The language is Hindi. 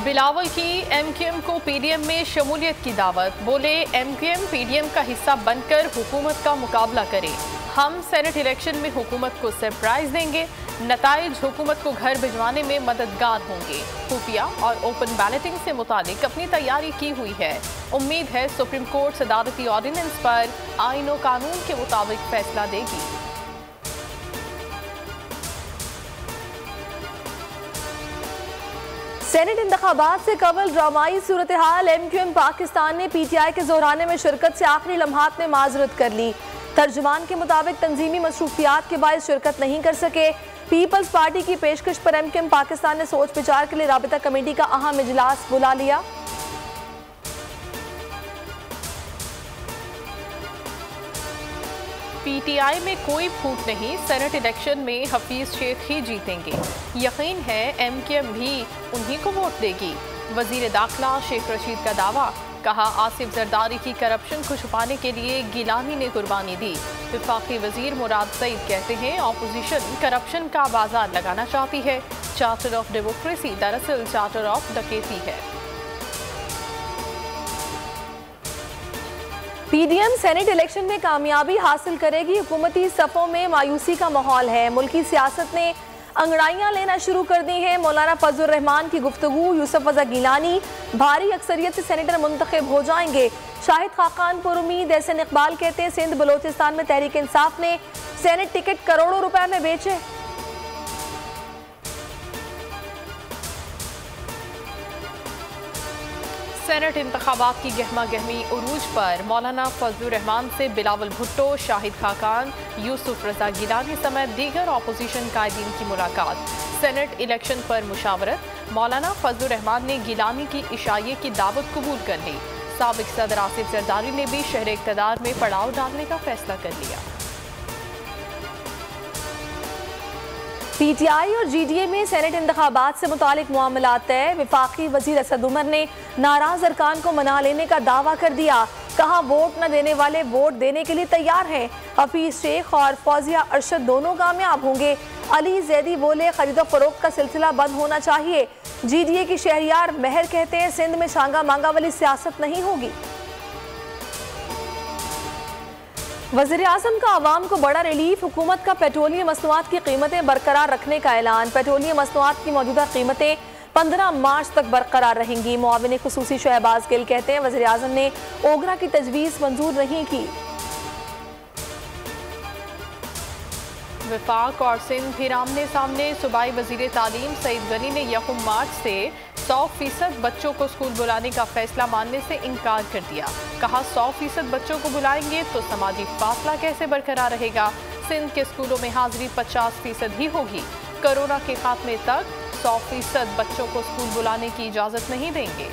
बिलावल की MQM को PDM में शमूलियत की दावत। बोले MQM PDM का हिस्सा बनकर हुकूमत का मुकाबला करे। हम सेनेट इलेक्शन में हुकूमत को सरप्राइज देंगे। नताइज हुकूमत को घर भिजवाने में मददगार होंगे। खुफिया और ओपन बैलेटिंग से मुतालिक अपनी तैयारी की हुई है। उम्मीद है सुप्रीम कोर्ट सदारती ऑर्डिनेंस पर आईन और कानून के मुताबिक फैसला देगी। सेनेट इंतखाबात से कबल ड्रामाई सूरत हाल। MQM पाकिस्तान ने PTI के जोराने में शिरकत से आखिरी लम्हात में माजरत कर ली। तर्जुमान के मुताबिक तंजीमी मसरूफियात के बायस शिरकत नहीं कर सके। पीपल्स पार्टी की पेशकश पर MQM पाकिस्तान ने सोच विचार के लिए राबिता कमेटी का अहम इजलास बुला लिया। PTI में कोई फूट नहीं, सेनेट इलेक्शन में हफीज शेख ही जीतेंगे। यकीन है MQM भी उन्हीं को वोट देगी। वजीर दाखिला शेख रशीद का दावा। कहा आसिफ जरदारी की करप्शन को छुपाने के लिए गिलानी ने कुर्बानी दी। वफाकी वजीर मुराद सईद कहते हैं ऑपोजिशन करप्शन का बाजार लगाना चाहती है। चार्टर ऑफ डेमोक्रेसी दरअसल चार्टर ऑफ डकैती है। PDM सेनेट इलेक्शन में कामयाबी हासिल करेगी। हुकूमती सफ़ों में मायूसी का माहौल है। मुल्की सियासत ने अंगड़ाइयाँ लेना शुरू कर दी हैं। मौलाना फजलुर रहमान की गुफ्तगू। यूसुफ रज़ा गिलानी भारी अक्सरियत से सेनेटर मुंतखब हो जाएंगे। शाहिद खाकान पर उम्मीद। एहसन इकबाल कहते हैं सिंध बलोचिस्तान में तहरीक इंसाफ ने सेनेट टिकट करोड़ों रुपए में बेचे। सेनेट इंतखाबात की गहमा गहमी उरूज पर। मौलाना फजलुर रहमान से बिलावल भुट्टो, शाहिद खाकान, यूसुफ रज़ा गिलानी समेत दीगर अपोजिशन कायदीन की मुलाकात। सेनेट इलेक्शन पर मुशावरत। मौलाना फजलुर रहमान ने गिलानी की इशाये की दावत कबूल कर ली। साबिक सदर आसिफ जरदारी ने भी शहर इक़्तिदार में पड़ाव डालने का फैसला कर लिया। PTI और GDA में सेनेट इंतखाबात से मुतालिक मामलात तय। वफाकी वजीर असद उमर ने नाराज अरकान को मना लेने का दावा कर दिया। कहा वोट न देने वाले वोट देने के लिए तैयार हैं। हफीज शेख और फौजिया अरशद दोनों कामयाब होंगे। अली जैदी बोले खरीदो फरोख्त का सिलसिला बंद होना चाहिए। GDA की शहरियार महर कहते हैं सिंध में शांगा मांगा वाली सियासत नहीं होगी। वज़ीर आज़म का आवाम को बड़ा रिलीफ। हुकूमत का पेट्रोलियम मसनूआत की कीमतें बरकरार रखने का ऐलान। पेट्रोलियम मसनूआत की मौजूदा कीमतें 15 मार्च तक बरकरार रहेंगी। मुआविन खुसूसी शहबाज गिल कहते हैं वज़ीर आज़म ने ओगरा की तजवीज़ मंजूर नहीं की। वफाक और सिंध फिर आमने सामने। सूबाई वजीर तालीम सईद गनी ने 1 मार्च से 100% बच्चों को स्कूल बुलाने का फैसला मानने से इनकार कर दिया। कहा 100% बच्चों को बुलाएंगे तो समाजी फासला कैसे बरकरार रहेगा। सिंध के स्कूलों में हाजिरी 50% ही होगी। कोरोना के खात्मे तक 100% बच्चों को स्कूल बुलाने की इजाज़त नहीं देंगे।